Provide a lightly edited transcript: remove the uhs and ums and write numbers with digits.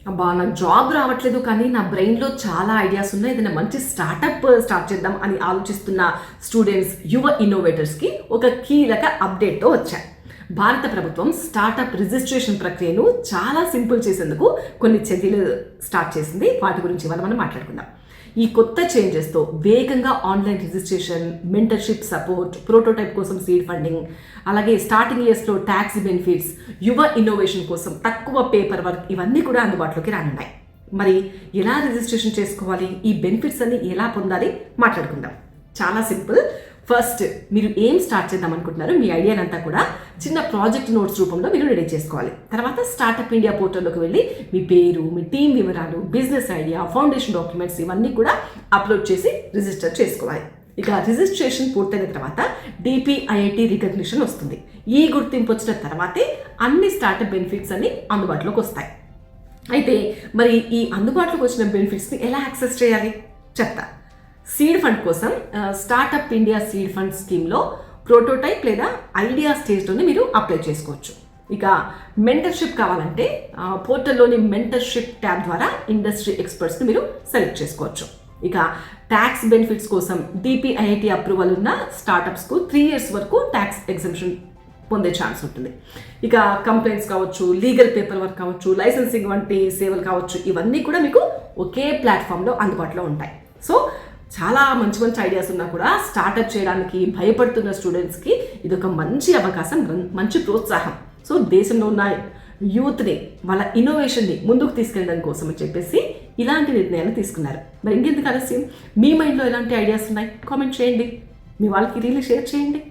అబ్బా నాకు జాబ్ రావట్లేదు కానీ నా బ్రెయిన్లో చాలా ఐడియాస్ ఉన్నాయి, ఏదైనా మంచి స్టార్టప్ స్టార్ట్ చేద్దాం అని ఆలోచిస్తున్న స్టూడెంట్స్, యువ ఇన్నోవేటర్స్కి ఒక కీలక అప్డేట్తో వచ్చాయి. భారత ప్రభుత్వం స్టార్టప్ రిజిస్ట్రేషన్ ప్రక్రియను చాలా సింపుల్ చేసేందుకు కొన్ని చర్యలు స్టార్ట్ చేసింది. వాటి గురించి ఇవాళ మనం మాట్లాడుకుందాం. ఈ కొత్త చేంజెస్తో వేగంగా online registration, mentorship support, prototype కోసం సీడ్ ఫండింగ్, అలాగే స్టార్టింగ్ ఇయర్స్లో ట్యాక్స్ బెనిఫిట్స్, యువ ఇన్నోవేషన్ కోసం తక్కువ పేపర్ వర్క్, ఇవన్నీ కూడా అందుబాటులోకి రానున్నాయి. మరి ఎలా రిజిస్ట్రేషన్ చేసుకోవాలి, ఈ బెనిఫిట్స్ అన్ని ఎలా పొందాలి మాట్లాడుకుందాం. చాలా సింపుల్. ఫస్ట్ మీరు ఏం స్టార్ట్ చేద్దాం అనుకుంటున్నారు, మీ ఐడియానంతా కూడా చిన్న ప్రాజెక్ట్ నోట్స్ రూపంలో మీరు రెడీ చేసుకోవాలి. తర్వాత స్టార్టప్ ఇండియా పోర్టల్లోకి వెళ్ళి మీ పేరు, మీ టీం వివరాలు, బిజినెస్ ఐడియా, ఫౌండేషన్ డాక్యుమెంట్స్ ఇవన్నీ కూడా అప్లోడ్ చేసి రిజిస్టర్ చేసుకోవాలి. ఇక రిజిస్ట్రేషన్ పూర్తయిన తర్వాత DPIIT రికగ్నిషన్ వస్తుంది. ఈ గుర్తింపు వచ్చిన తర్వాతే అన్ని స్టార్టప్ బెనిఫిట్స్ అన్ని అందుబాటులోకి వస్తాయి. అయితే మరి ఈ అందుబాటులోకి వచ్చిన బెనిఫిట్స్ని ఎలా యాక్సెస్ చేయాలి చెప్తా. సీడ్ ఫండ్ కోసం స్టార్టప్ ఇండియా సీడ్ ఫండ్ స్కీమ్లో ప్రోటోటైప్ లేదా ఐడియా స్టేజ్లోనే మీరు అప్లై చేసుకోవచ్చు. ఇక మెంటర్షిప్ కావాలంటే పోర్టల్లోని మెంటర్షిప్ ట్యాబ్ ద్వారా ఇండస్ట్రీ ఎక్స్పర్ట్స్ని మీరు సెలెక్ట్ చేసుకోవచ్చు. ఇక ట్యాక్స్ బెనిఫిట్స్ కోసం DPIIT అప్రూవల్ ఉన్న స్టార్టప్స్కు 3 years వరకు ట్యాక్స్ ఎగ్జంప్షన్ పొందే ఛాన్స్ ఉంటుంది. ఇక కంప్లైంట్స్ కావచ్చు, లీగల్ పేపర్ వర్క్ కావచ్చు, లైసెన్సింగ్ వంటి సేవలు కావచ్చు, ఇవన్నీ కూడా మీకు ఒకే ప్లాట్ఫామ్లో అందుబాటులో ఉంటాయి. సో చాలా మంచి మంచి ఐడియాస్ ఉన్నా కూడా స్టార్టప్ చేయడానికి భయపడుతున్న స్టూడెంట్స్కి ఇది ఒక మంచి అవకాశం, మంచి ప్రోత్సాహం. సో దేశంలో ఉన్న యూత్ని, వాళ్ళ ఇన్నోవేషన్ని ముందుకు తీసుకెళ్ళడం కోసం అని చెప్పేసి ఇలాంటి నిర్ణయాలు తీసుకున్నారు. మరి ఇంకెందుకు ఆలస్యం, మీ మైండ్లో ఎలాంటి ఐడియాస్ ఉన్నాయి కామెంట్ చేయండి, మీ వాళ్ళకి రీల్ షేర్ చేయండి.